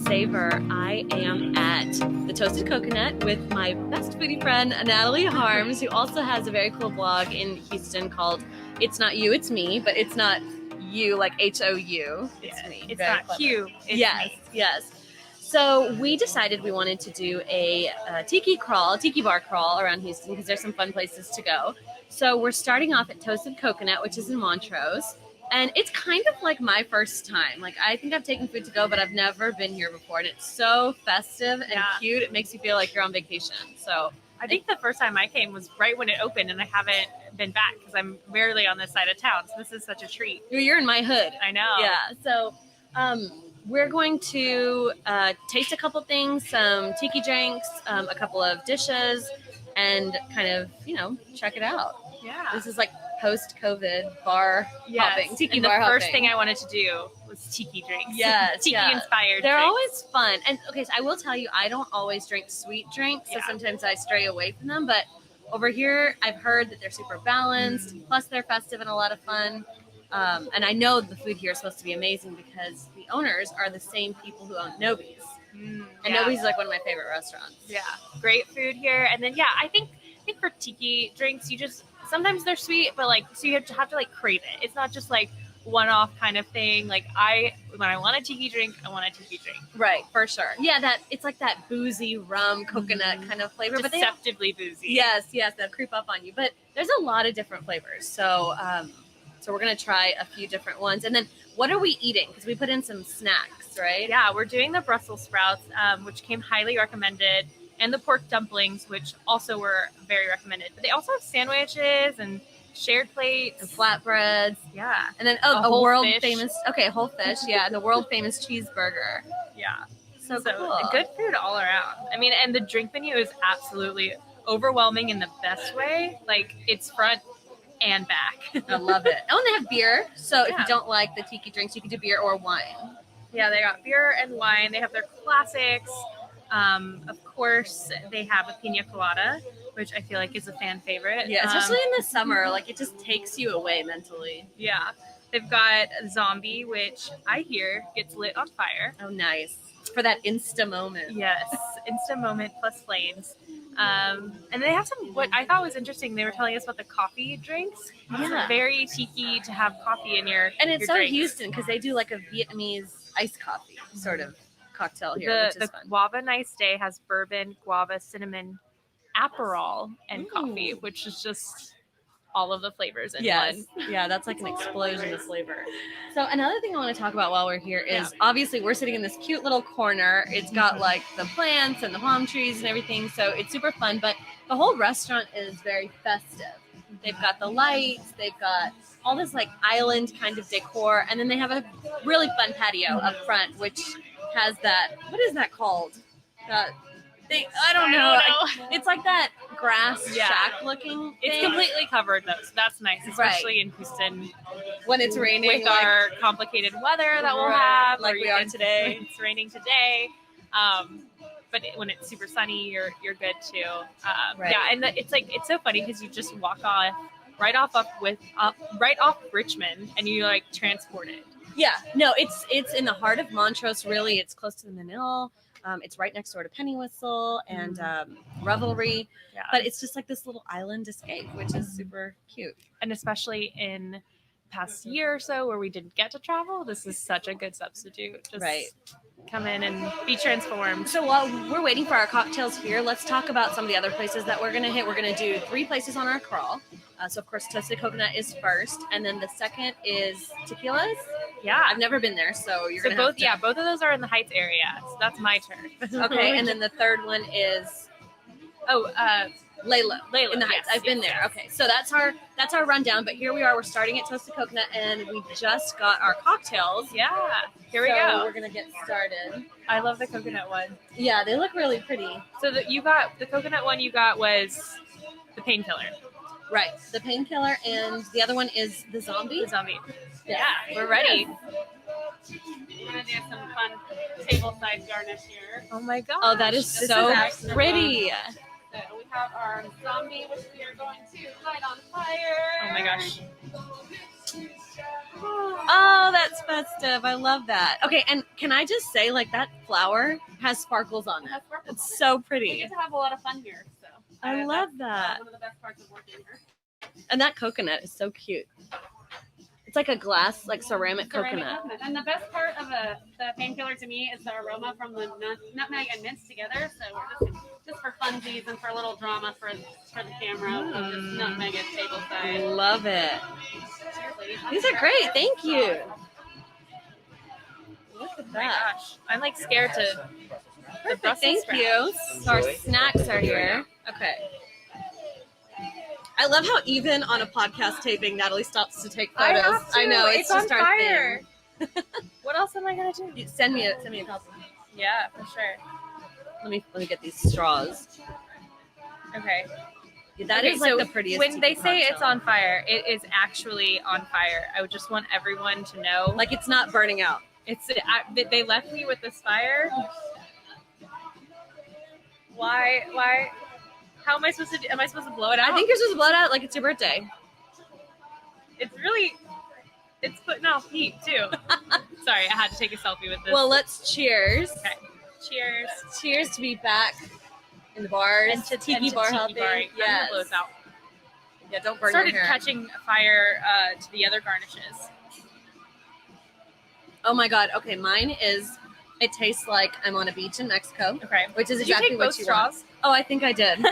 Savor. I am at the Toasted Coconut with my best foodie friend, Natalie Harms, who also has a very cool blog in Houston called It's Not You, It's Me, but it's not you like H-O-U. It's me. It's Very not clever. Q. It's yes, me. yes. So we decided we wanted to do a tiki bar crawl around Houston because there's some fun places to go. So we're starting off at Toasted Coconut, which is in Montrose. And it's kind of like my first time. Like, I think I've taken food to go, but I've never been here before. And it's so festive and cute. It makes you feel like you're on vacation. So I think the first time I came was right when it opened, and I haven't been back because I'm rarely on this side of town. So this is such a treat. You're in my hood. I know. Yeah. So we're going to taste a couple things, some tiki drinks, a couple of dishes, and kind of, check it out. Yeah. This is like post-COVID bar hopping. Tiki and bar the first hopping. thing I wanted to do was tiki drinks. Yes, Tiki-inspired They're drinks. always fun. And, okay, so I will tell you, I don't always drink sweet drinks, so sometimes I stray away from them. But over here, I've heard that they're super balanced, plus they're festive and a lot of fun. And I know the food here is supposed to be amazing because the owners are the same people who own Nobi's. And Nobi's is like one of my favorite restaurants. Yeah, great food here. And then, I think for tiki drinks, sometimes they're sweet, but so you have to crave it. It's not just like one-off kind of thing. Like when I want a tiki drink, I want a tiki drink. Right, for sure. Yeah, it's like that boozy rum coconut kind of flavor. Deceptively boozy. Yes, they'll creep up on you. But there's a lot of different flavors. So we're going to try a few different ones. And then what are we eating? Because we put in some snacks, right? Yeah, we're doing the Brussels sprouts, which came highly recommended, and the pork dumplings, which also were very recommended. But they also have sandwiches and shared plates. And flatbreads. Yeah. And then, a world famous, whole fish. Yeah, and the world famous cheeseburger. Yeah. So cool. Good food all around. I mean, and the drink menu is absolutely overwhelming in the best way. Like, it's front and back. I love it. Oh, and they have beer. So if you don't like the tiki drinks, you can do beer or wine. Yeah, they got beer and wine. They have their classics. Of course, they have a pina colada, which I feel like is a fan favorite. Yeah, especially in the summer. Like, it just takes you away mentally. Yeah. They've got Zombie, which I hear gets lit on fire. Oh, nice. For that Insta moment. Yes, Insta moment plus flames. And they have what I thought was interesting. They were telling us about the coffee drinks. Yeah. It's very tiki to have coffee in your And it's your so drinks. Houston because they do like a Vietnamese iced coffee sort of cocktail here, which is fun. The Guava Nice Day has bourbon, guava, cinnamon, Aperol, and coffee, which is just all of the flavors in one. Yeah, that's like an explosion of flavor. So another thing I want to talk about while we're here is obviously we're sitting in this cute little corner. It's got like the plants and the palm trees and everything, so it's super fun. But the whole restaurant is very festive. They've got the lights, they've got all this like island kind of decor, and then they have a really fun patio up front, which has that, what is that called? That thing, I don't know. It's like that grass shack looking thing. It's completely covered though, so that's nice, especially in Houston when it's raining with our complicated weather that we'll have, like we are today. It's raining today, but when it's super sunny, you're good too. Yeah, and it's so funny because you just walk off right off Richmond, and you like transported. Yeah, no, it's in the heart of Montrose. Really, it's close to the Manil. It's right next door to Penny Whistle and Revelry. Yeah. But it's just like this little island escape, which is super cute. And especially in the past year or so where we didn't get to travel, this is such a good substitute. Just come in and be transformed. So while we're waiting for our cocktails here, let's talk about some of the other places that we're going to hit. We're going to do 3 places on our crawl. So, of course, Toasted Coconut is first. And then the second is Tikilas. Yeah. I've never been there, so you're going to have to. Yeah, both of those are in the Heights area. So that's my turn. Okay, and then the third one is Layla in the Heights. I've been there. Okay, so that's our rundown. But here we are. We're starting at Toasted Coconut, and we just got our cocktails. Yeah, here we go. We're going to get started. I love the coconut one. Yeah, they look really pretty. So the coconut one you got was the painkiller. Right, the painkiller, and the other one is the zombie. The zombie. Yeah, we're ready. We're gonna do some fun tableside garnish here. Oh my god! Oh, that is so pretty. So we have our zombie, which we are going to light on fire. Oh my gosh! Oh, that's festive. I love that. Okay, and can I just say, like, that flower has sparkles on it. It's so We pretty. get to have a lot of fun here. So I love that's, that. one of the best parts of working here. And that coconut is so cute. It's like a glass, like ceramic coconut. And the best part of the painkiller to me is the aroma from the nutmeg and mints together. So we're just for funsies and for a little drama for the camera. We'll just nutmeg it tableside. Love it. Cheers, ladies. These are great. Thank you. Look at Oh my that. gosh, I'm like scared to. Perfect. Thank you. So our snacks are here. Okay. I love how even on a podcast taping, Natalie stops to take photos. I know it's just on our fire. thing. What else am I gonna do? Send me a copy. Yeah, for sure. Let me get these straws. Okay. That Okay, is like so the prettiest. when they tiki say it's cocktail. on fire, it is actually on fire. I would just want everyone to know. Like it's not burning out. They left me with this fire. Why? How am I supposed to? Am I supposed to blow it out? I think you're supposed to blow it out like it's your birthday. It's putting off heat too. Sorry, I had to take a selfie with this. Well, let's cheers. Okay. Cheers. Cheers to be back in the bars. And to tiki bar hopping. barring. I'm Yes. gonna blow this out. Yeah, don't burn Started your hair. catching fire to the other garnishes. Oh my god. Okay, mine is. It tastes like I'm on a beach in Mexico, Okay. which is Did you exactly take what both you want. straws? Oh, I think I did.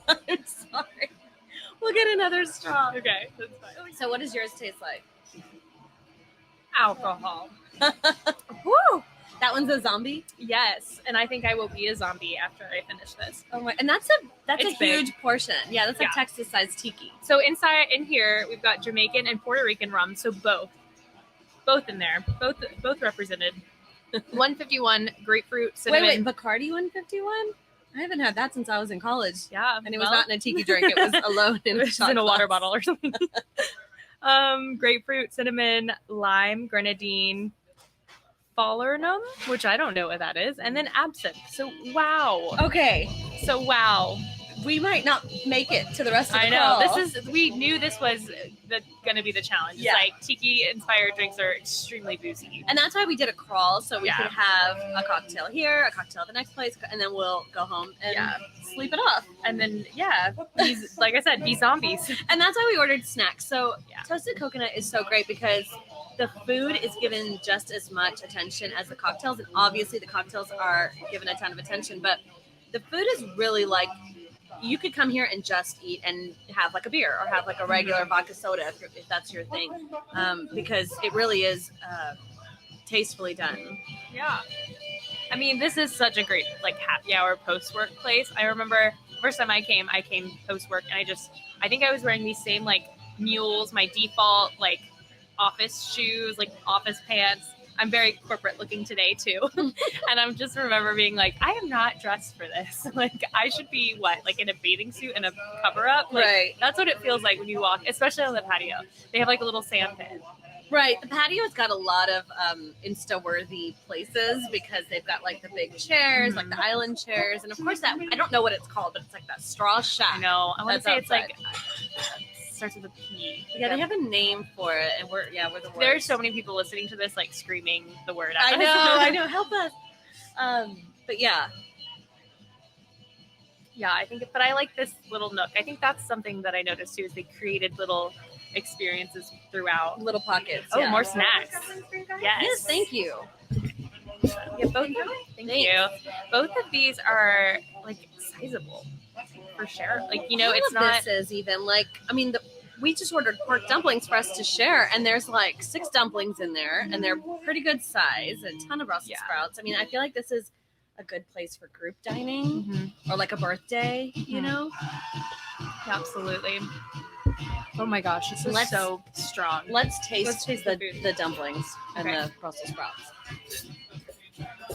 I'm sorry. We'll get another straw. Okay, that's fine. So, what does yours taste like? Alcohol. Woo! That one's a zombie. Yes, and I think I will be a zombie after I finish this. Oh my! And that's a It's big. huge portion. Yeah, that's like Yeah. Texas-sized tiki. So in here, we've got Jamaican and Puerto Rican rum. So both in there, both represented. 151 grapefruit cinnamon. Wait, Bacardi 151? I haven't had that since I was in college. Yeah, And it was not in a tiki drink. It was alone in it a was shot in a water glass. bottle or something. Grapefruit, cinnamon, lime, grenadine, falernum, which I don't know what that is, and then absinthe. So wow. Okay. So wow. We might not make it to the rest of the I know. call. We knew this was going to be the challenge. Yeah. It's like tiki-inspired drinks are extremely boozy. And that's why we did a crawl, so we Yeah. could have a cocktail here, a cocktail at the next place, and then we'll go home and sleep it off. And then, these, like I said, be zombies. And that's why we ordered snacks. So Yeah. toasted coconut is so great because the food is given just as much attention as the cocktails. And obviously the cocktails are given a ton of attention, but the food is really like, you could come here and just eat and have like a beer or have like a regular vodka soda if that's your thing, because it really is tastefully done. Yeah. I mean, this is such a great, like, happy hour post-work place. I remember first time I came post-work, and I think I was wearing these same, like, mules, my default, like, office shoes, like, office pants. I'm very corporate looking today too. And I'm just remember being like, I am not dressed for this. Like I should be in a bathing suit and a cover up. Like, Right. That's what it feels like when you walk, especially on the patio. They have like a little sand pit. Right. The patio's got a lot of Insta-worthy places because they've got like the big chairs, like the island chairs. And of course that, I don't know what it's called, but it's like that straw shack. I know. I want to say That's it's like, starts with a P. Yeah, they have a name for it, and we're the worst. There's so many people listening to this, like screaming the word out. I know. Help us. But yeah, Yeah, but I like this little nook. I think that's something that I noticed too, is they created little experiences throughout. little pockets. Oh, yeah. more snacks. Yes. Yes, thank you. Yeah, both. Thank you. Both of these are like sizable for sure. Like All it's of not. This is even like we just ordered pork dumplings for us to share, and there's like 6 dumplings in there, and they're pretty good size. A ton of Brussels sprouts. I mean, I feel like this is a good place for group dining or like a birthday. You know. Yeah, absolutely. Oh my gosh, this is so strong. Let's taste taste the food. the dumplings and Okay. the Brussels sprouts.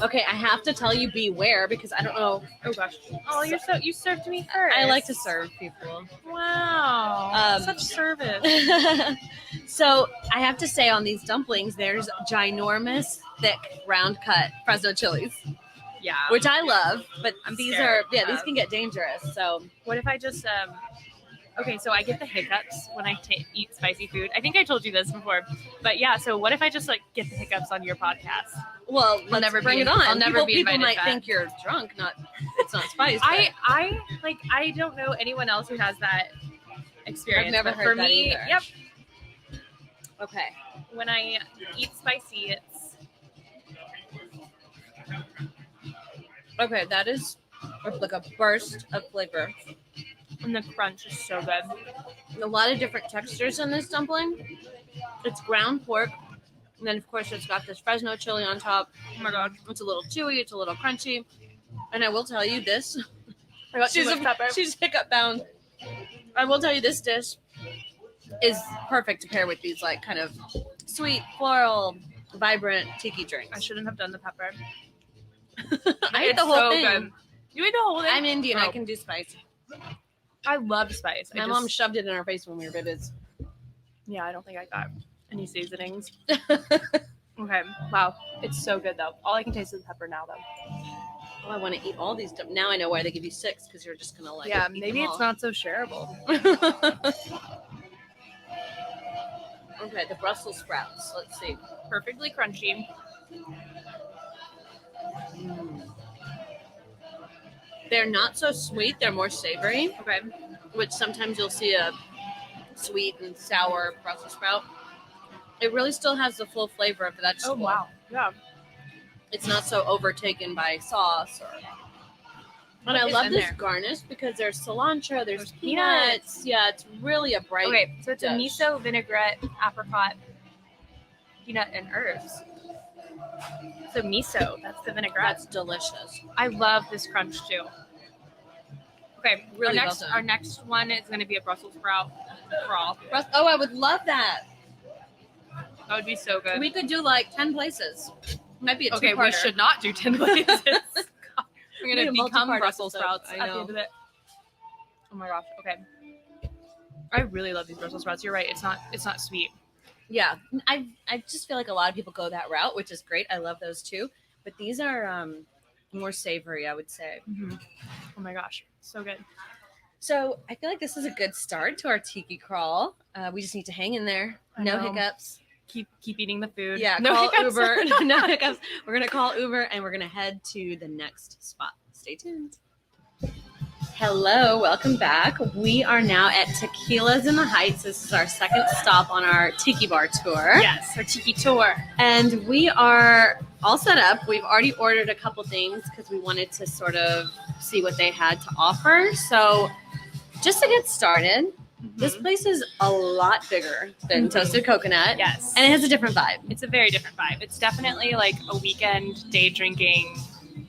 Okay, I have to tell you beware because I don't know. Oh gosh. Oh, you served me first. I like to serve people. Wow. Such service. So I have to say on these dumplings, there's ginormous, thick, round cut Fresno chilies, Yeah. which I love. But I'm these scared are these of. can get dangerous. So What if I just Okay, so I get the hiccups when I eat spicy food. I think I told you this before, but yeah. So what if I just like get the hiccups on your podcast? Well, let's never bring be- it on. I'll never be People invited might back. think you're drunk. It's not spice. I don't know anyone else who has that experience. I've never but heard for that me, either. Yep. Okay. When I eat spicy, it's Okay, that is like a burst of flavor. and the crunch is so good. A lot of different textures in this dumpling. It's ground pork, and then of course it's got this Fresno chili on top. Oh my god! It's a little chewy, it's a little crunchy, and I will tell you this. I got too much pepper. She's hiccup bound. I will tell you this dish is perfect to pair with these like kind of sweet, floral, vibrant tiki drinks. I shouldn't have done the pepper. I ate It's the whole so thing. good. You ate the whole thing? I'm Indian. I Oh. can do spice. I love spice. My mom shoved it in our face when we were babies. Yeah, I don't think I got any seasonings. Okay. Wow. It's so good though. All I can taste is the pepper now though. Oh, I want to eat all these. Now I know why they give you 6 because you're just gonna like. Yeah, eat maybe them it's all. not so shareable. Okay, the Brussels sprouts. Let's see. Perfectly crunchy. They're not so sweet. They're more savory, Okay. which sometimes you'll see a sweet and sour Brussels sprout. It really still has the full flavor of the vegetable. Oh wow. Yeah. It's not so overtaken by sauce or. And What I is love in this there? garnish because there's cilantro, there's There's peanuts. Yeah, it's really a bright. Okay, so it's a dish. miso, vinaigrette, apricot, peanut, and herbs. So miso, that's the vinaigrette. That's delicious. I love this crunch too. Okay, Really well our next done. our next one is going to be a Brussels sprout crawl. Oh, I would love that. That would be so good. We could do like 10 places. Might be a Okay, two-parter. we should not do 10 places. We're We going need a to become multi-part Brussels episode. sprouts I at the know. end of it. Oh my gosh. Okay. I really love these Brussels sprouts. You're right. It's not sweet. Yeah, I just feel like a lot of people go that route, which is great. I love those too. But these are more savory, I would say. Oh my gosh. So good. So I feel like this is a good start to our tiki crawl. We just need to hang in there. I No know. hiccups. Keep eating the food. Yeah, No call hiccups. Uber. No hiccups. We're going to call Uber and we're going to head to the next spot. Stay tuned. Hello, welcome back. We are now at Tikilas in the Heights. This is our second stop on our tiki bar tour. Yes, our tiki tour. And we are all set up. We've already ordered a couple things because we wanted to sort of see what they had to offer. So just to get started, this place is a lot bigger than Toasted Coconut. Yes. And it has a different vibe. It's a very different vibe. It's definitely like a weekend day drinking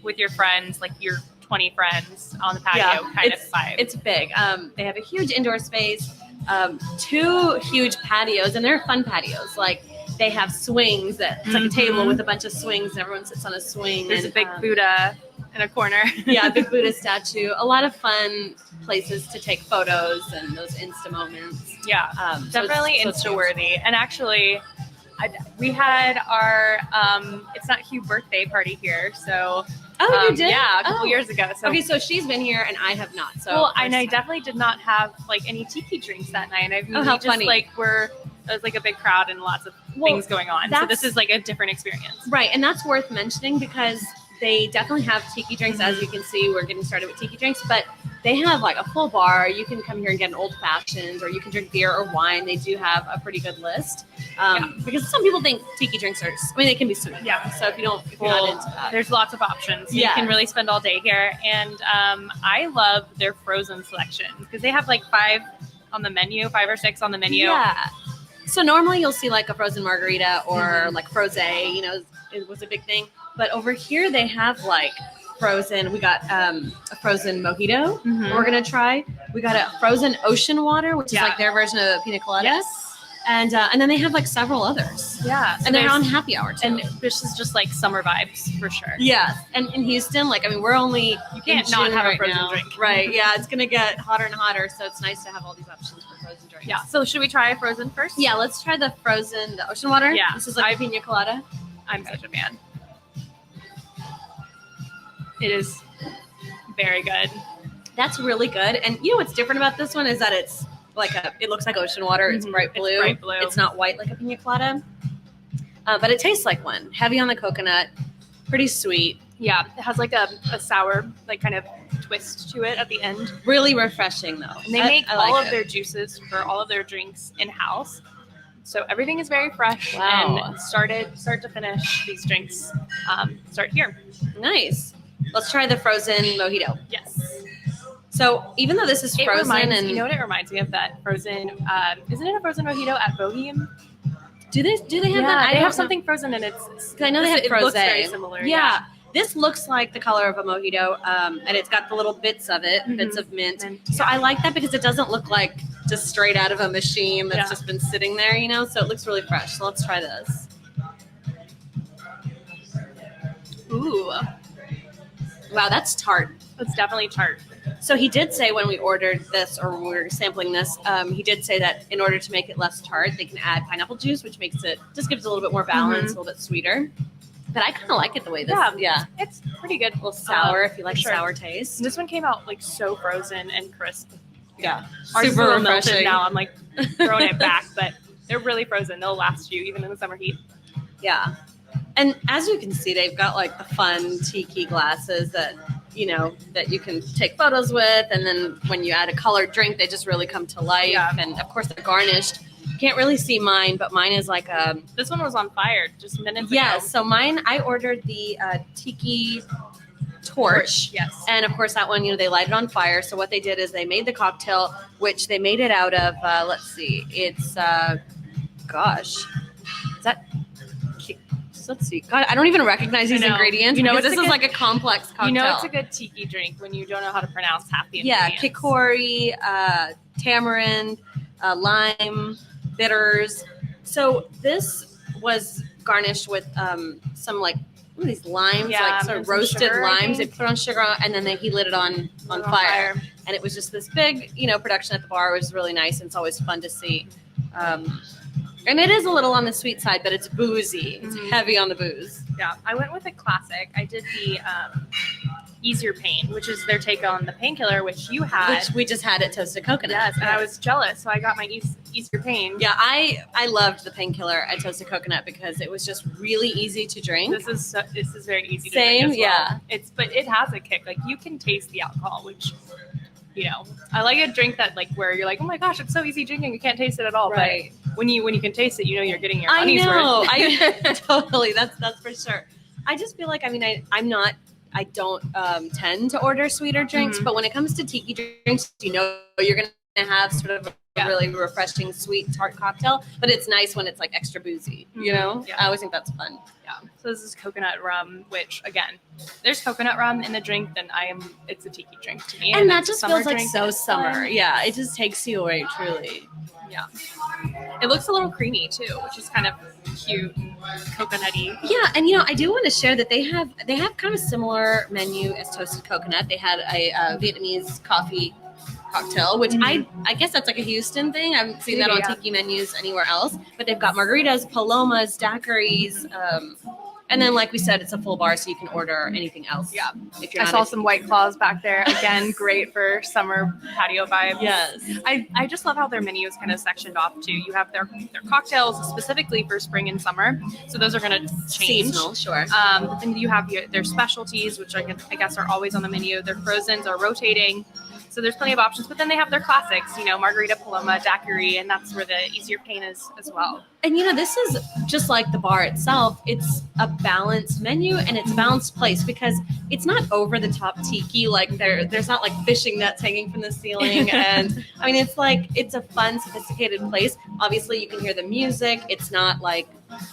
with your friends, like your 20 friends on the patio kind of vibe. It's big. They have a huge indoor space, 2 huge patios, and they're fun patios. Like they have swings it's like a table with a bunch of swings, and everyone sits on a swing. There's and, a big Buddha in a corner. yeah, big Buddha statue. A lot of fun places to take photos and those Insta moments. Yeah, So definitely it's Insta worthy. And actually, we had our it's not Hugh birthday party here, so Oh, you did? yeah, a couple Oh. years ago. So Okay, so she's been here and I have not. So well, and first I time. definitely did not have like any tiki drinks that night. I mean, Oh, how we just funny. like it was like a big crowd and lots of Well, things going on. So that's- this is like a different experience. Right, and that's worth mentioning because they definitely have tiki drinks. As you can see, we're getting started with tiki drinks, but they have like a full bar. You can come here and get an old fashioned, or you can drink beer or wine. They do have a pretty good list. Because some people think tiki drinks are, they can be sweet. Yeah. So if you're not into that. There's lots of options. Yeah. You can really spend all day here. And I love their frozen selection because they have like 5 on the menu, 5 or 6 on the menu. Yeah. So normally you'll see like a frozen margarita or like frosé, it was a big thing. But over here they have like frozen, we got a frozen mojito we're going to try. We got a frozen ocean water, which is like their version of pina colada. Yes. And then they have like several others. Yeah. So And they're there's- on happy hour too. And this is just like summer vibes for sure. yeah. And in Houston, we're only You can't in not June have a right frozen now. drink. Right. Yeah. It's going to get hotter and hotter. So it's nice to have all these options for frozen drinks. Yeah. So should we try a frozen first? Yeah. Let's try the ocean water. Yeah. This is like a pina colada. I'm such a fan. It is very good. That's really good. And you know what's different about this one is that it's it looks like ocean water. It's bright blue. It's bright blue. It's not white like a pina colada. But it tastes like one. Heavy on the coconut, pretty sweet. Yeah, it has like a sour, like kind of twist to it at the end. Really refreshing though. And they make I like all of it. their juices for all of their drinks in-house. So everything is very fresh. Wow. And start to finish, these drinks start here. Nice. Let's try the frozen mojito. Yes. So even though this is It frozen, reminds, and you know what it reminds me of? That frozen, isn't it a frozen mojito at Bohemian? do they have that? They don't have something frozen and it's. I know they have it frozen. looks very similar. Yeah. This looks like the color of a mojito, and it's got the little bits of it, bits of mint. So I like that because it doesn't look like just straight out of a machine that's just been sitting there, you know? So it looks really fresh. So let's try this. Ooh. Wow, that's tart. It's definitely tart. So he did say when we ordered this, or when we were sampling this, he did say that in order to make it less tart, they can add pineapple juice, which makes it, just gives it a little bit more balance, a little bit sweeter. But I kind of like it the way this, It's pretty good. a little sour if you like sure. sour taste. This one came out like so frozen and crisp. Yeah, Ours is a super little melted refreshing. now. I'm like throwing it back, but they're really frozen. They'll last you even in the summer heat. Yeah. And as you can see, they've got like the fun tiki glasses that, you know, that you can take photos with. And then when you add a colored drink, they just really come to life. Yeah. And of course, they're garnished. You can't really see mine, but mine is like a. This one was on fire just minutes ago. Yeah. So mine, I ordered the tiki torch. Yes. And of course, that one, you know, they light it on fire. So what they did is they made the cocktail, which they made it out of, let's see, it's, gosh, is that, let's see. God, I don't even recognize these ingredients. You know, this is like a complex cocktail. You know, it's a good tiki drink when you don't know how to pronounce half the Yeah, ingredients. kikori, tamarind, lime, bitters. So this was garnished with some like what are these limes, like sort of roasted sugar, limes. They put on sugar and then he lit it on fire. And it was just this big, you know, production at the bar. It was really nice, and it's always fun to see. And it is a little on the sweet side, but it's boozy. It's heavy on the booze. Yeah, I went with a classic. I did the Easier Pain, which is their take on the painkiller, which you had. Which we just had at Toasted Coconut. Yes, and I was jealous, so I got my Easier Pain. Yeah, I loved the painkiller at Toasted Coconut because it was just really easy to drink. This is very easy to Same, drink as well. yeah. But it has a kick. Like you can taste the alcohol, which you know, I like a drink that like where you're like, oh my gosh, it's so easy drinking, you can't taste it at all. Right. But when you can taste it, you know you're getting your I money's know. worth. I totally. That's for sure. I just feel like I don't tend to order sweeter drinks, but when it comes to tiki drinks, you know you're gonna have sort of a really refreshing sweet tart cocktail, but it's nice when it's like extra boozy. You know, Yeah. I always think that's fun. Yeah. So this is coconut rum, which again, there's coconut rum in the drink, then it's a tiki drink to me. And that it's a just summer feels like drink, so and it's summer. fun. Yeah, it just takes you away, truly. Yeah. It looks a little creamy too, which is kind of cute and coconutty. Yeah, and you know, I do want to share that they have kind of a similar menu as Toasted Coconut. They had a Vietnamese coffee cocktail, which I guess that's like a Houston thing. I haven't seen that on tiki menus anywhere else. But they've got margaritas, palomas, daiquiris, and then like we said, it's a full bar, so you can order anything else. Yeah. If you're I not saw some White Claws back there. Again, great for summer patio vibes. Yes. I just love how their menu is kind of sectioned off too. You have their cocktails specifically for spring and summer. So those are going to change. Seasonal, sure. But then you have their specialties, which I guess are always on the menu. Their frozens are rotating. So there's plenty of options. But then they have their classics, you know, margarita, paloma, daiquiri, and that's where the Easier Pain is as well. And you know, this is just like the bar itself. It's a balanced menu and it's a balanced place because it's not over the top tiki. Like there's not like fishing nets hanging from the ceiling. And I mean, it's a fun, sophisticated place. Obviously you can hear the music. It's not like,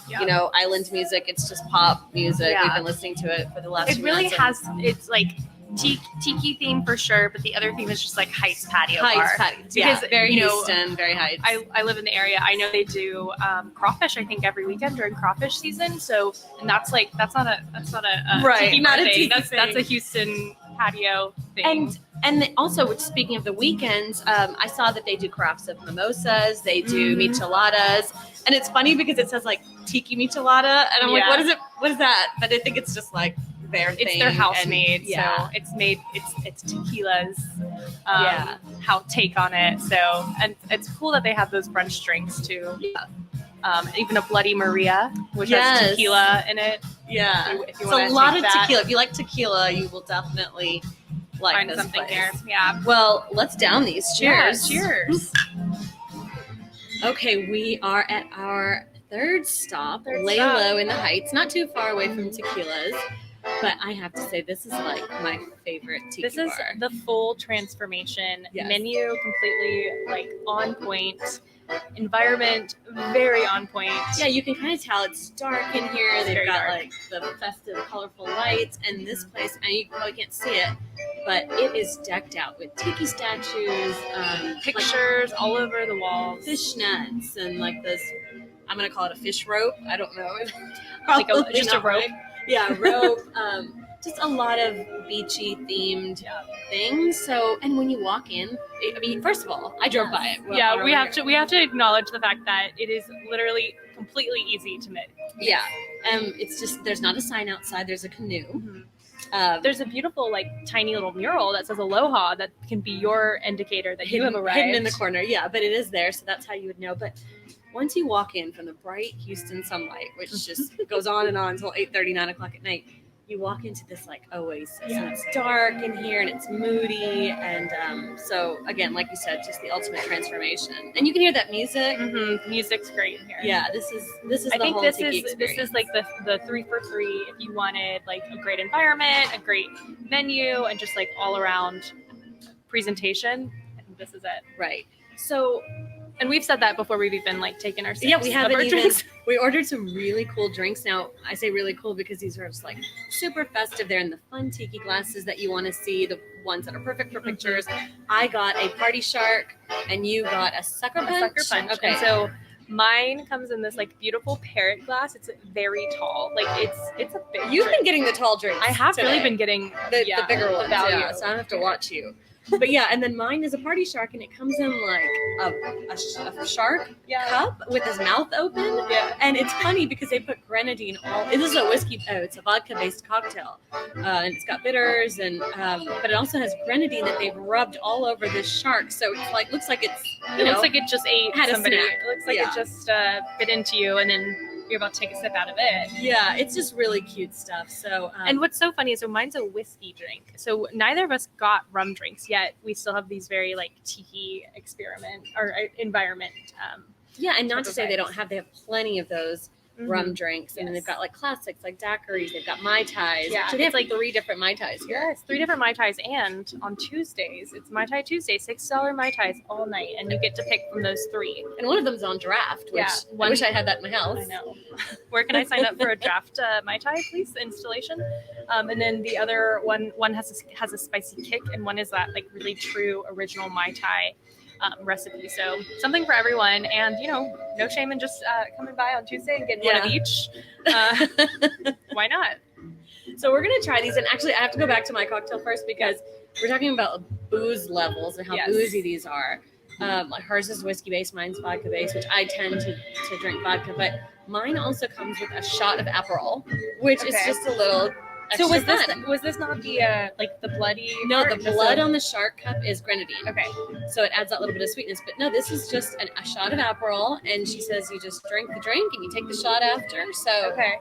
you know, island music. It's just pop music. Yeah. We've been listening to it for the last It few really months. has, it's like tiki theme for sure, but the other theme is just like Heights patio bar. Heights patio. Yeah, Because, very you know, Houston, very Heights. I live in the area. I know they do crawfish. I think every weekend during crawfish season. So, and that's not a Right, tiki not bar a thing. tiki That's thing. a Houston patio thing. And also, which speaking of the weekends, I saw that they do crafts of mimosas. They do micheladas, and it's funny because it says like tiki michelada, and I'm like, Yeah. what is it? What is that? But I think it's just like their thing. It's their house and- made. Yeah. So it's made. It's Tikilas. Yeah. How take on it. So and it's cool that they have those brunch drinks too. Even a Bloody Maria, which Yes. has tequila in it. Yeah. If you So a wanna lot take of that. tequila. If you like tequila, you will definitely like Find this something place. here. Yeah. Well, let's down these. Cheers. Yeah, cheers. Okay, we are at our third stop, Lay stop. Low in the Heights, not too far away from Tikilas. But I have to say, this is like my favorite tiki This is bar. the full transformation Yes. menu, completely like on point. Environment very on point. Yeah, you can kind of tell it's dark in here. They've very got dark. like the festive, colorful lights, and this place, and you probably can't see it, but it is decked out with tiki statues, Pictures all over the walls. like fish nets, and like this. I'm gonna call it a fish rope. I don't know. Like Probably just a not rope. right. Yeah, rope. Just a lot of beachy themed things. So, and when you walk in, I mean, first of all, I drove by it. Yeah, we have to acknowledge the fact that it is literally completely easy to miss. Yeah, it's just there's not a sign outside. There's a canoe. There's a beautiful like tiny little mural that says Aloha that can be your indicator that you have arrived. hidden in the corner. Yeah, but it is there, so that's how you would know. But once you walk in from the bright Houston sunlight, which just goes on and on until 8:30, 9 o'clock at night, you walk into this like oasis, and it's dark in here, and it's moody, and so again, like you said, just the ultimate transformation. And you can hear that music. Mm-hmm. Music's great in here. Yeah, this is I the think whole this tiki is experience. like the 3 for 3 if you wanted like a great environment, a great menu, and just like all around presentation. I think this is it. Right. So And we've said that before we've even like taken our sips yeah, we of haven't our even. drinks. We ordered some really cool drinks. Now I say really cool because these are just like super festive. They're in the fun tiki glasses that you want to see, the ones that are perfect for pictures. I got a party shark, and you got a sucker punch. Okay. And so mine comes in this like beautiful parrot glass. It's very tall. Like it's a big You've drink. been getting the tall drinks. I have today. really been getting the bigger the ones. value. Yeah, so I have to watch you. But yeah, and then mine is a party shark, and it comes in like a shark cup with his mouth open. Yeah. And it's funny because they put grenadine all. This is a whiskey. Oh, it's a vodka-based cocktail, and it's got bitters, and but it also has grenadine that they've rubbed all over this shark. So it's like looks like it's It looks like it just ate had a somebody. snack. It looks like Yeah. it just bit into you, and then you're about to take a sip out of it. yeah, it's just really cute stuff. So And what's so funny is so mine's a whiskey drink. So neither of us got rum drinks yet. We still have these very like tiki experiment or environment. yeah, and not to say they vibes. don't have. They have plenty of those rum drinks, and then they've got like classics like daiquiris. They've got mai tais. Yeah, Actually, they have it's like 3 different mai tais here. Yes, 3 different Mai Tais, and on Tuesdays, it's Mai Tai Tuesday, $6 Mai Tais all night, and you get to pick from those 3. And one of them's on draft, which Yeah, I wish I had that in my house. I know. Where can I sign up for a draft Mai Tai, please, installation? And then the other one has a spicy kick, and one is that like really true original Mai Tai recipe. So something for everyone, and no shame in just coming by on Tuesday and getting one of each. Why not? So we're gonna try these, and actually I have to go back to my cocktail first because we're talking about booze levels and how Yes. boozy these are. Like hers is whiskey based, mine's vodka based, which I tend to drink vodka, but mine also comes with a shot of Aperol, which is Okay. just a little So extra fun. was this not the like the bloody? No, part? the Just blood a- on the shark cup is grenadine. Okay. So it adds that little bit of sweetness. But no, this is just a shot of Aperol, and she says you just drink the drink and you take the shot after. So Okay.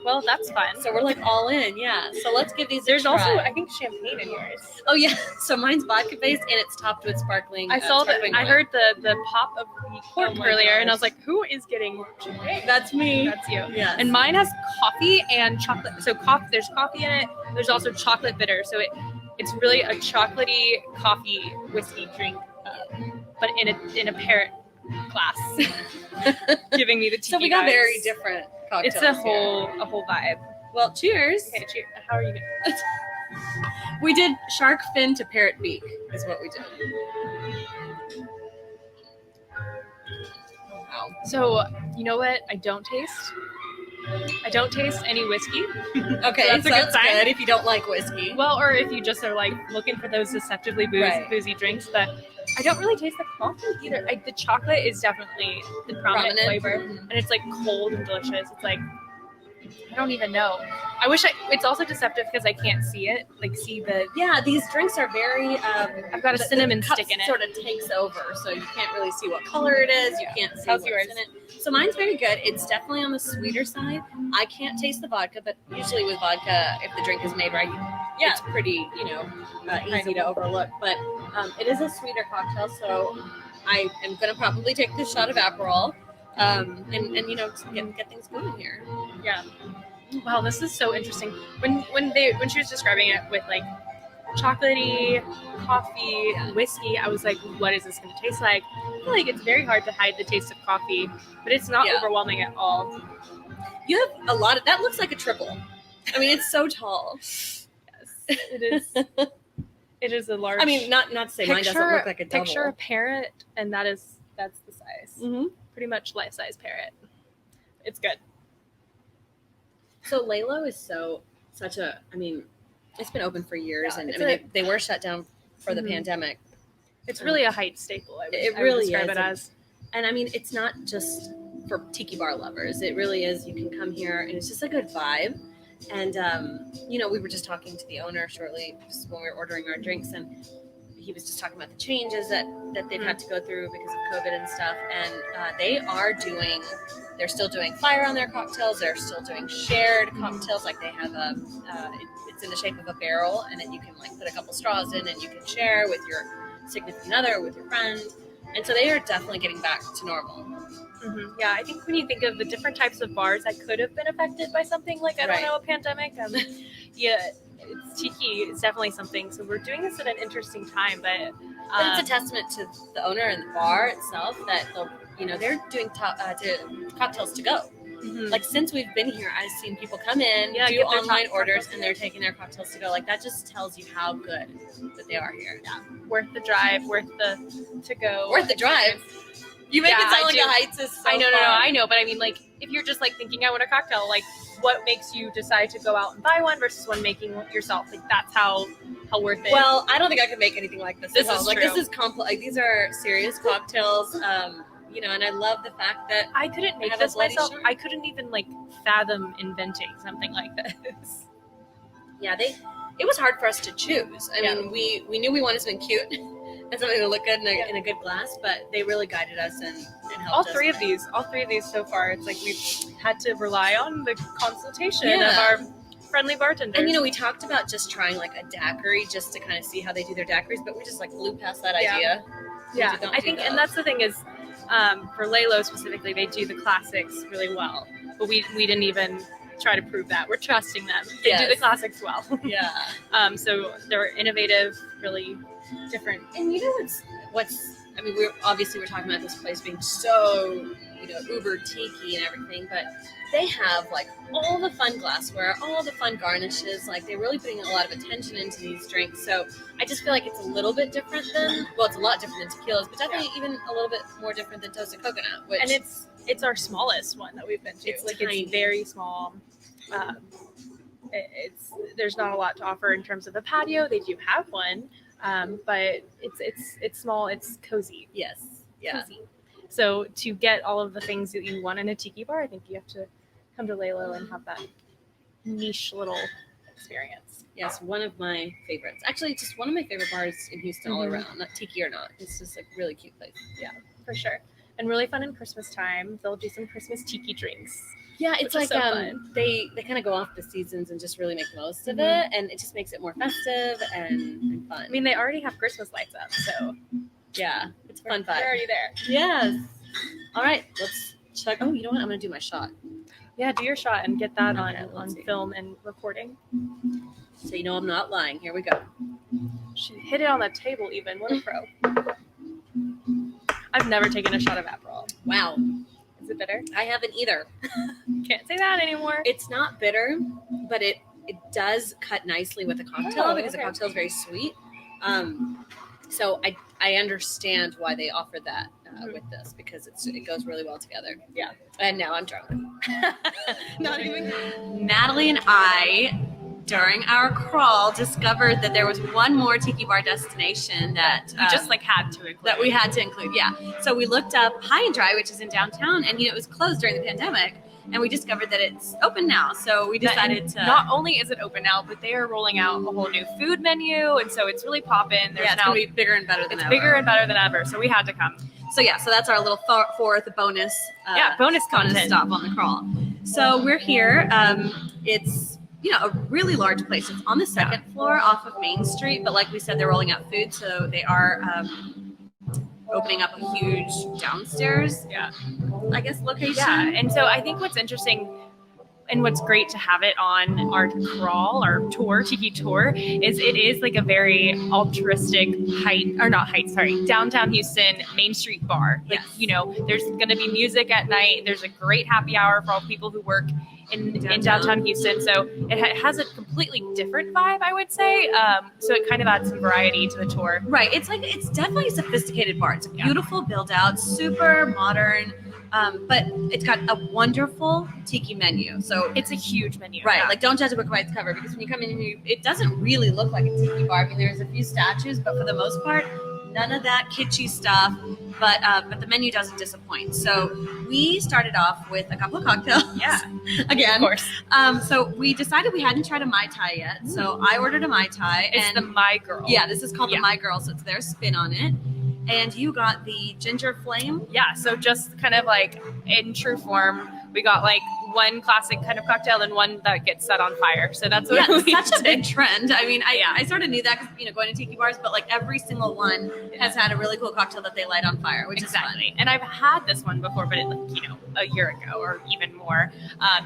Well, that's fun. so we're like all in, yeah. So let's give these There's a try. also, I think, champagne in yours. Oh yeah, so mine's vodka based and it's topped with sparkling. I saw that. sparkling I wine. heard the pop of the cork Oh my earlier, and I gosh. was like, "Who is getting champagne?" That's me. That's you. Yes. And mine has coffee and chocolate. So there's coffee in it. There's also chocolate bitter. So it's really a chocolatey coffee whiskey drink, but in a parrot glass, giving me the tiki so we got vibes. very different cocktails. It's a here. whole vibe. Well, cheers. Okay, cheers. How are you? We did shark fin to parrot beak is what we did. Wow. So you know what? I don't taste any whiskey. Okay, That's so a good that's sign. good if you don't like whiskey. Well, or if you just are like looking for those deceptively Right. boozy drinks, but I don't really taste the coffee either. The chocolate is definitely the prominent flavor, and it's like cold and delicious. It's like I don't even know. It's also deceptive because I can't see it. Like, see the. Yeah, these drinks are very. I've got a cinnamon cup stick in it. Sort of takes over, so you can't really see what color it is. You can't see How's what's yours? in it. So mine's very good. It's definitely on the sweeter side. I can't taste the vodka, but usually with vodka, if the drink is made right, it's pretty, easy to overlook. But it is a sweeter cocktail, so I am going to probably take this shot of Aperol, and get things going here. Yeah. Wow, this is so interesting. When she was describing it with like chocolatey, coffee, whiskey, I was like, what is this going to taste like? I feel like it's very hard to hide the taste of coffee, but it's not overwhelming at all. You have a lot of that. Looks like a triple. I mean, it's so tall. Yes, it is. It is a large. I mean, not to say mine doesn't look like a double. Picture a parrot, and that's the size. Mm-hmm. Pretty much life-size parrot. It's good. So Lalo is such a. I mean, it's been open for years, and they were shut down for the pandemic. It's really a Heights staple. I really would describe it as. And I mean, it's not just for tiki bar lovers. It really is. You can come here, and it's just a good vibe. And we were just talking to the owner shortly when we were ordering our drinks, and he was just talking about the changes that they've had to go through because of COVID and stuff. And they're still doing fire on their cocktails. They're still doing shared cocktails. Like they have it's in the shape of a barrel, and then you can like put a couple straws in, and you can share with your significant other, with your friend. And so they are definitely getting back to normal. Mm-hmm. Yeah, I think when you think of the different types of bars that could have been affected by something like, I don't know, a pandemic, tiki is definitely something. So we're doing this at an interesting time, but it's a testament to the owner and the bar itself that they're doing cocktails to go. Mm-hmm. Like since we've been here, I've seen people come in, do online orders, and they're taking their cocktails to go. Like that just tells you how good that they are here. Yeah, worth the drive, worth the to go, worth the drive. You make it sound like the Heights is so I know, far. I know, but I mean, like, if you're just like thinking I want a cocktail, like, what makes you decide to go out and buy one versus one making one yourself? Like, that's how worth it. Well, I don't think I could make anything like this. This is like true. This is complex. Like these are serious cocktails. And I love the fact that I couldn't make this myself. Shirt. I couldn't even like fathom inventing something like this. Yeah, it was hard for us to choose. I mean, we knew we wanted something cute and something to look good in a good glass, but they really guided us and helped us. All three of these so far, it's like we've had to rely on the consultation of our friendly bartenders. And we talked about just trying like a daiquiri just to kind of see how they do their daiquiris, but we just like blew past that idea. Yeah, I think, and that's the thing is, for Lalo specifically, they do the classics really well, but we didn't even try to prove that. We're trusting them. They do the classics well. Yeah. So they're innovative, really different. And what's I mean, we're talking about this place being so, uber tiki and everything, but they have like all the fun glassware, all the fun garnishes. Like they're really putting a lot of attention into these drinks. So I just feel like it's a little bit different it's a lot different than tequilas, but definitely even a little bit more different than toasted coconut. And it's our smallest one that we've been to. It's very small. There's not a lot to offer in terms of a patio. They do have one, but it's small. It's cozy. Yes. Yeah. Cozy. So to get all of the things that you want in a tiki bar, I think you have to come to Lalo and have that niche little experience. Yes, one of my favorites. Actually, just one of my favorite bars in Houston all around. Not tiki or not. It's just like really cute place. Yeah, for sure. And really fun in Christmas time. They'll do some Christmas tiki drinks. Yeah, it's like so fun. They kind of go off the seasons and just really make the most of it, and it just makes it more festive and fun. I mean, they already have Christmas lights up, so yeah, it's a fun vibe. They're already there. Yes. All right, let's check. Oh, you know what? I'm gonna do my shot. Yeah, do your shot and get that on film and recording. So I'm not lying. Here we go. She hit it on the table even. What a pro. I've never taken a shot of Aperol. Wow. Is it bitter? I haven't either. Can't say that anymore. It's not bitter, but it does cut nicely with a cocktail because the cocktail is very sweet. So I understand why they offered that with this because it goes really well together. Yeah. And now I'm drunk. Not even. Natalie and I, during our crawl, discovered that there was one more tiki bar destination that we just had to include. That we had to include. Yeah. So we looked up High and Dry, which is in downtown, and it was closed during the pandemic. and we discovered that it's open now. So we decided to. Not only is it open now, but they are rolling out a whole new food menu, and so it's really poppin'. There's it's gonna be bigger and better than ever. Bigger and better than ever. So we had to come. So so that's our little fourth bonus. Bonus content stop on the crawl. So we're here. It's a really large place. It's on the second floor off of Main Street, but like we said, they're rolling out food, so they are opening up a huge downstairs. I guess location. Yeah, and so I think what's interesting. And what's great to have it on our crawl, our tour, Tiki tour, is it is like a very altruistic downtown Houston Main Street bar. Like, there's going to be music at night. There's a great happy hour for all people who work in downtown Houston. So it has a completely different vibe, I would say. So it kind of adds some variety to the tour. Right. It's definitely a sophisticated bar. It's a beautiful build out, super modern. But it's got a wonderful tiki menu. So it's a huge menu. Right. Like, don't judge a book by its cover, because when you come in, it doesn't really look like a tiki bar. I mean, there's a few statues, but for the most part, none of that kitschy stuff. But the menu doesn't disappoint. So we started off with a couple of cocktails. Yeah. Again. Of course. So we decided we hadn't tried a Mai Tai yet. So I ordered a Mai Tai. It's the My Girl. Yeah, this is called the My Girl. So it's their spin on it. And you got the ginger flame? Yeah, so just kind of like in true form, we got like one classic kind of cocktail and one that gets set on fire. So that's what we such did. A big trend. I mean, I sort of knew that because, going to tiki bars, but like every single one has had a really cool cocktail that they light on fire, which is fun. And I've had this one before, but a year ago or even more,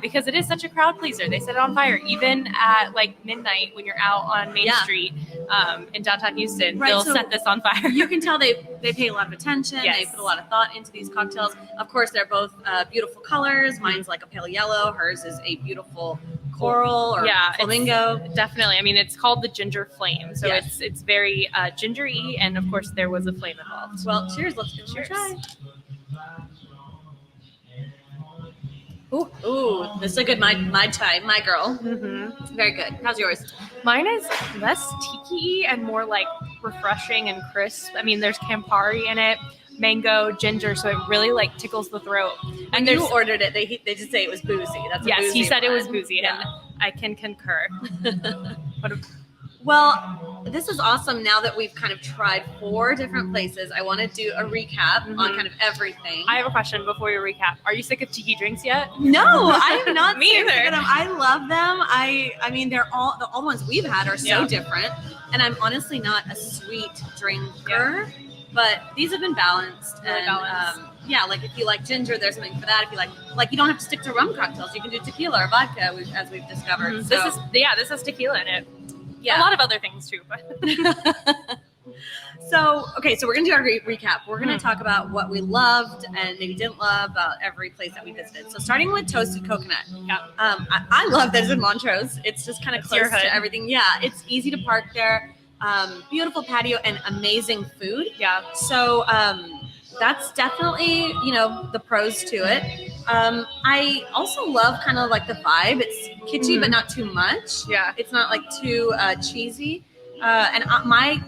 because it is such a crowd pleaser. They set it on fire even at like midnight when you're out on Main Street in downtown Houston. Right, they'll set this on fire. You can tell they pay a lot of attention. Yes. They put a lot of thought into these cocktails. Of course, they're both beautiful colors. Mine's like a pale yellow. Hers is a beautiful coral or flamingo. Definitely. I mean, it's called the ginger flame. So it's very gingery. And of course, there was a flame involved. Well, cheers. Let's give it a try. Ooh, this is a good Mai Tai, My Girl. Mm-hmm. Very good. How's yours? Mine is less tiki and more like refreshing and crisp. I mean, there's Campari in it, mango, ginger, so it really like tickles the throat. And you ordered it. They just say it was boozy. That's a boozy he said one. It was boozy, and I can concur. Well, this is awesome. Now that we've kind of tried 4 different places, I want to do a recap on kind of everything. I have a question before you recap. Are you sick of tiki drinks yet? No, I am not. Me either. Sick of them. I love them. I mean, they're all the ones we've had are so different, and I'm honestly not a sweet drinker, but these have been balanced. Really balanced. Like if you like ginger, there's something for that. If you like you don't have to stick to rum cocktails. You can do tequila or vodka, as we've discovered. Mm-hmm. So, this has tequila in it. Yeah. A lot of other things too. But So we're going to do our recap. We're going to talk about what we loved and maybe didn't love about every place that we visited. So starting with Toasted Coconut. Yeah. I love that it's in Montrose. It's just kind of close to everything. Yeah, it's easy to park there. Beautiful patio and amazing food. Yeah. So that's definitely, the pros to it. I also love kind of like the vibe. It's kitschy, but not too much. Yeah. It's not like too cheesy. And my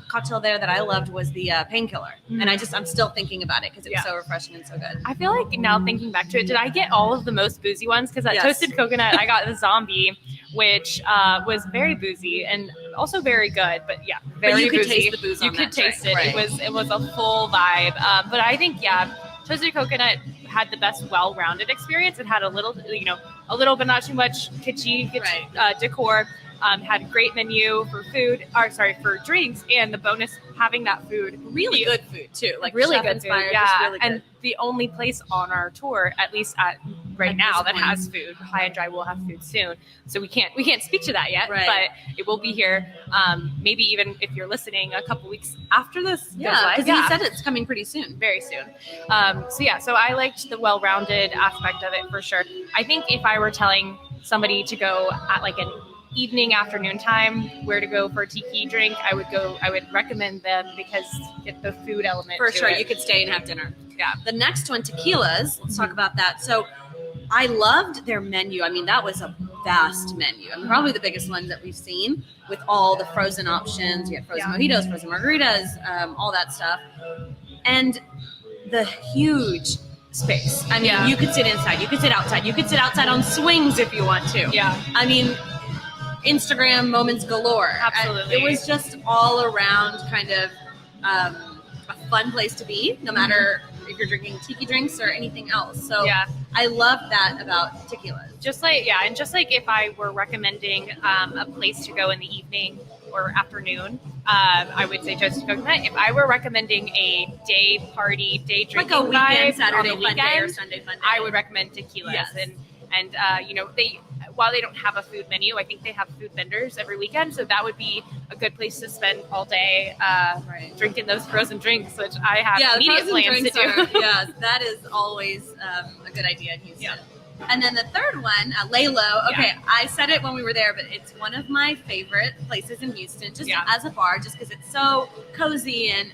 cocktail there that I loved was the painkiller. And I'm still thinking about it because it was so refreshing and so good. I feel like now thinking back to it, did I get all of the most boozy ones? Because at Toasted Coconut, I got the zombie, which was very boozy and also very good, but very but you could boozy. Taste the booze. You on could that taste drink, it. Right. It was a full vibe. But I think Toasted Coconut had the best well-rounded experience. It had a little but not too much kitschy decor. Had a great menu for for drinks, and the bonus having that food, really good food too, like really chef good inspired, food, just really good. And the only place on our tour, at least right now, that has food. High and Dry will have food soon, so we can't speak to that yet, but it will be here. Maybe even if you're listening, a couple weeks after this. Because he said it's coming pretty soon, very soon. So I liked the well-rounded aspect of it for sure. I think if I were telling somebody to go at like an evening, afternoon time, where to go for a tiki drink, I would recommend them because get the food element for sure. It. You could stay and have dinner. Yeah. The next one, Tikilas. Let's talk about that. So I loved their menu. I mean, that was a vast menu. I mean, probably the biggest one that we've seen with all the frozen options. You had frozen mojitos, frozen margaritas, all that stuff. And the huge space. I mean, Yeah. you could sit inside, you could sit outside, you could sit outside on swings if you want to. Yeah. I mean, Instagram moments galore. Absolutely. It was just all around kind of a fun place to be, no matter if you're drinking tiki drinks or anything else. So Yeah. I love that about Tikilas. Just like if I were recommending a place to go in the evening or afternoon, I would say just Coconut. If I were recommending a day party, day Like drinking a weekend, vibe Saturday on the fun day or weekend, Sunday fun day. I would recommend Tikilas. Yes. And you know, they, while they don't have a food menu, I think they have food vendors every weekend, so that would be a good place to spend all day drinking those frozen drinks, which I have immediate plans to do. Yeah, that is always a good idea in Houston. Yeah. And then the third one, Laylo. Okay, Yeah. I said it when we were there, but it's one of my favorite places in Houston, just as a bar, just because it's so cozy and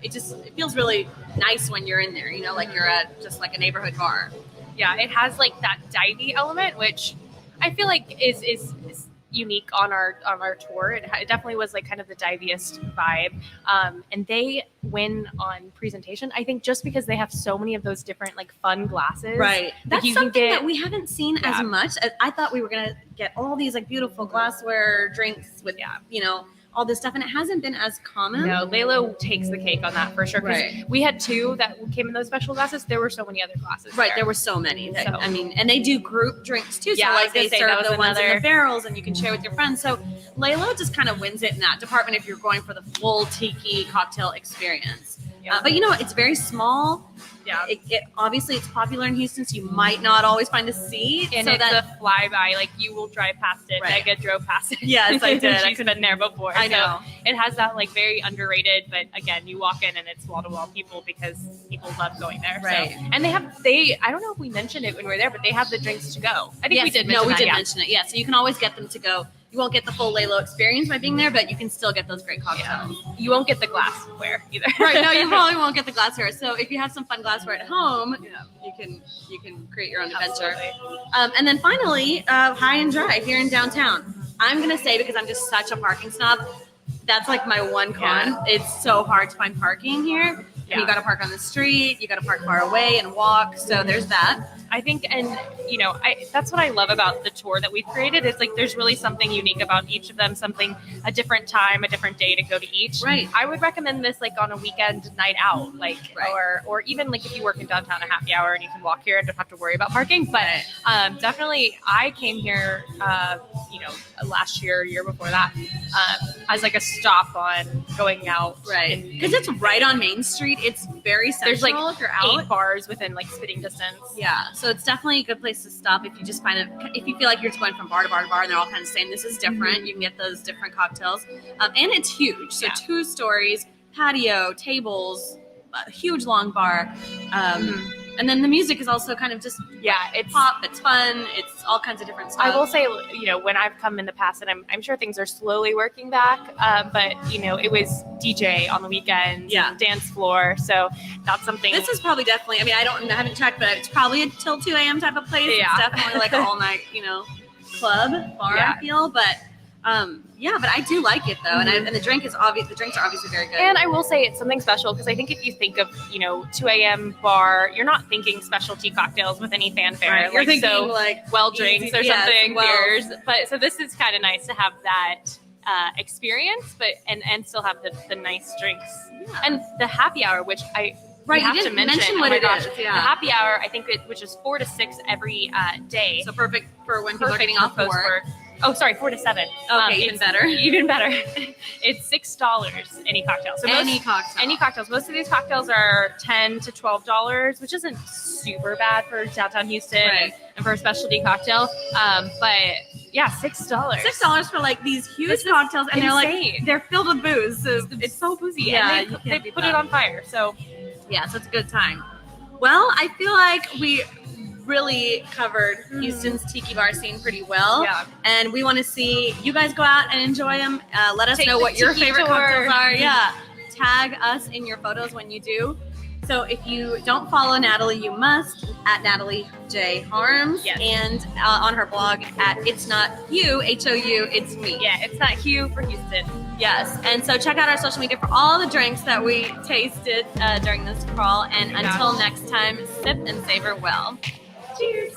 it feels really nice when you're in there. You know, like you're at just like a neighborhood bar. Yeah, it has like that divey element, which I feel like is unique on our tour. It definitely was like kind of the diviest vibe, and they win on presentation. I think just because they have so many of those different like fun glasses, Right. That That's something that we haven't seen as much. I thought we were gonna get all these like beautiful glassware drinks with you know, all this stuff, and it hasn't been as common. No, Laylo takes the cake on that for sure. 'Cause Right. we had two that came in those special glasses. There were so many other glasses. Right, there were so many. So- I mean, and they do group drinks too. So Yeah, I like was gonna they say, serve that was the ones in another- the barrels, and you can share with your friends. So Laylo just kind of wins it in that department if you're going for the full tiki cocktail experience. Yeah. But you know, it's very small. Yeah. It obviously it's popular in Houston, so you might not always find a seat. And so it's that a flyby. Like you will drive past it. Right. Megha drove past it. Yes, I did. I She's been there before. I know. So it has that like very underrated, but again, you walk in and it's wall to wall people because people love going there. Right. So, and I don't know if we mentioned it when we were there, but they have the drinks to go. I think we did. No, we did yeah. mention it. Yeah, so you can always get them to go. You won't get the full Laylo experience by being there, but you can still get those great cocktails. You won't get the glassware either. Right, no, you probably won't get the glassware. So if you have some fun glassware at home, you can create your own adventure. And then finally, High and Dry here in downtown. I'm gonna say, because I'm just such a parking snob, that's like my one con. Yeah. It's so hard to find parking here. And you got to park on the street. You got to park far away and walk. So there's that. I think, and you know, that's what I love about the tour that we've created. It's like there's really something unique about each of them, a different time, a different day to go to each. Right. I would recommend this like on a weekend night out, like or even like if you work in downtown a happy hour and you can walk here and don't have to worry about parking. But definitely, I came here, last year before that, as like a stop on going out. Right. Because it's right on Main Street. It's very central. There's like if you're out. 8 bars within like spitting distance. Yeah, so it's definitely a good place to stop if you just if you feel like you're just going from bar to bar to bar and they're all kind of the same. This is different. You can get those different cocktails, and it's huge. So 2 stories, patio, tables, a huge long bar, and then the music is also kind of just it's pop. It's fun. It's all kinds of different stuff. I will say, you know, when I've come in the past, and I'm sure things are slowly working back, but you know, it was DJ on the weekends, dance floor. So that's something. This is probably definitely. I mean, I haven't checked, but it's probably a till 2 a.m. type of place. Yeah. It's definitely like all night, club bar. I feel, but but I do like it though, and the drinks are obviously very good. And I will say it's something special because I think if you think of 2 a.m. bar, you're not thinking specialty cocktails with any fanfare. Right. You're thinking well drinks or something, beers. Well. But so this is kind of nice to have that experience, but and still have the nice drinks and the happy hour, which Right, have you to didn't mention what it is. The happy hour, I think, which is 4 to 6 every day. So perfect for when people are getting off work. Oh, sorry, 4 to 7. Okay, even better. Even better. It's $6 any cocktail. So any cocktails. Most of these cocktails are $10 to $12, which isn't super bad for downtown Houston and for a specialty cocktail. But yeah, $6. $6 for like these huge cocktails, and they're filled with booze. So it's so boozy. Yeah, and they put it on fire. So so it's a good time. Well, I feel like we really covered Houston's tiki bar scene pretty well. Yeah. And we want to see you guys go out and enjoy them. Let us know what your favorite cocktails are. Yeah. Tag us in your photos when you do. So if you don't follow Natalie, you must at Natalie J Harms and on her blog at It's Not You, HOU, It's Me. Yeah, It's Not Hugh for Houston. Yes, and so check out our social media for all the drinks that we tasted during our social media for all the drinks that we tasted during this crawl. And until next time, sip and savor well. Cheers.